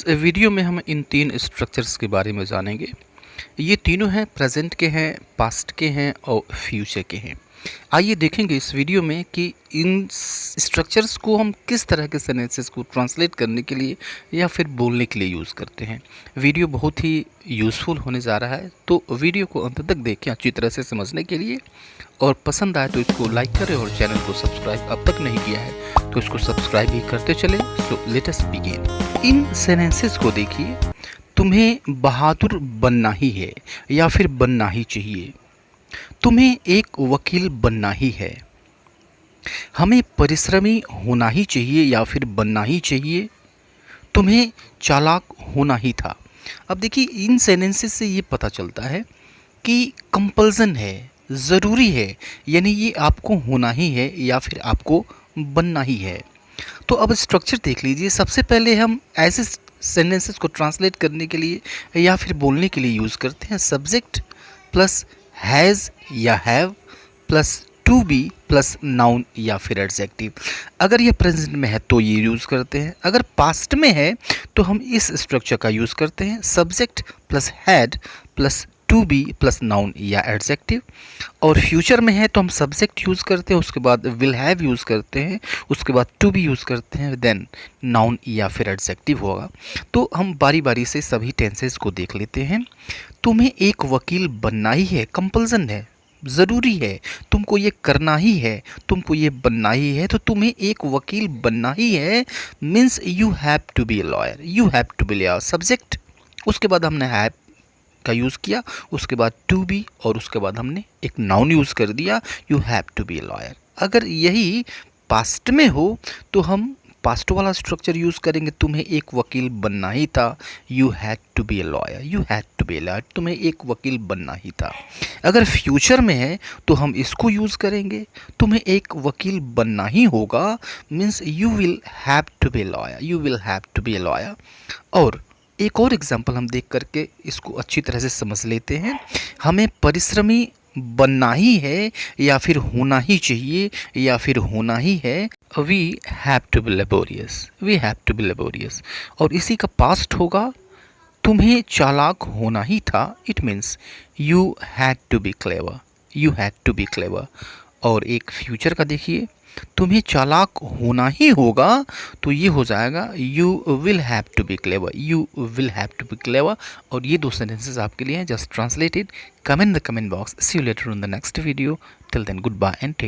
Video में हम इन 3 structures के बारे में जानेंगे। ये तीनों हैं प्रेजेंट के हैं, पास्ट के हैं और फ्यूचर के हैं। आइए देखेंगे इस वीडियो में कि इन स्ट्रक्चर्स को हम किस तरह के सेंटेंसेस को ट्रांसलेट करने के लिए या फिर बोलने के लिए यूज़ करते हैं। वीडियो बहुत ही यूज़फुल होने जा रहा है, तो वीडियो को अंत तक देखें अच्छी तरह से समझने के लिए, और पसंद आए तो इसको लाइक करें और चैनल को सब्सक्राइब अब तक नहीं किया है तो इसको सब्सक्राइब भी करते चलें। So let us begin. इन सेंटेंसेस को देखिए। तुम्हें बहादुर बनना ही है या फिर बनना ही चाहिए। तुम्हें एक वकील बनना ही है। हमें परिश्रमी होना ही चाहिए या फिर बनना ही चाहिए। तुम्हें चालाक होना ही था। अब देखिए इन सेंटेंसेस से ये पता चलता है कि कंपल्सन है, ज़रूरी है, यानी ये आपको होना ही है या फिर आपको बनना ही है। तो अब स्ट्रक्चर देख लीजिए। सबसे पहले हम ऐसे सेंटेंसेस को ट्रांसलेट करने के लिए या फिर बोलने के लिए यूज़ करते हैं सब्जेक्ट प्लस हैज़ या have plus to be plus noun या फिर एडजेक्टिव। अगर ये प्रेजेंट में है तो ये यूज़ करते हैं, अगर पास्ट में है तो हम इस स्ट्रक्चर का यूज़ करते हैं subject plus had plus to be plus noun या एडजेक्टिव। और फ्यूचर में है तो हम सब्जेक्ट यूज़ करते हैं, उसके बाद विल हैव यूज़ करते हैं, उसके बाद टू बी यूज़ करते हैं, देन नाउन या फिर एडजेक्टिव होगा। तो हम बारी बारी से सभी टेंसेस को देख लेते हैं। तुम्हें एक वकील बनना ही है, कंपल्सन है, ज़रूरी है, तुमको ये करना ही है, तुमको ये बनना ही है, तो तुम्हें एक वकील बनना ही है means you have to be a lawyer, you have to be lawyer subject. उसके बाद हमने हैव का यूज़ किया, उसके बाद टू बी, और उसके बाद हमने एक नाउन यूज़ कर दिया, you have to be a lawyer. अगर यही पास्ट में हो तो हम पास्ट वाला स्ट्रक्चर यूज़ करेंगे, तुम्हें एक वकील बनना ही था, you had to be a lawyer, you had to be a lawyer, तुम्हें एक वकील बनना ही था। अगर फ्यूचर में है तो हम इसको यूज़ करेंगे, तुम्हें एक वकील बनना ही होगा means you will have to be a lawyer, you will have to be a lawyer. और एक और एग्जांपल हम देख करके इसको अच्छी तरह से समझ लेते हैं। हमें परिश्रमी बनना ही है या फिर होना ही चाहिए या फिर होना ही है। We have to be laborious, we have to be laborious. और इसी का पास्ट होगा तुम्हें चालाक होना ही था, it means you had to be clever, you had to be clever. और एक फ्यूचर का देखिए, तुम्हें चालाक होना ही होगा, तो ये हो जाएगा you will have to be clever, you will have to be clever. और ये दो सेंटेंसेस आपके लिए हैं, just translated, comment in the comment box. See you later in the next video, till then goodbye and take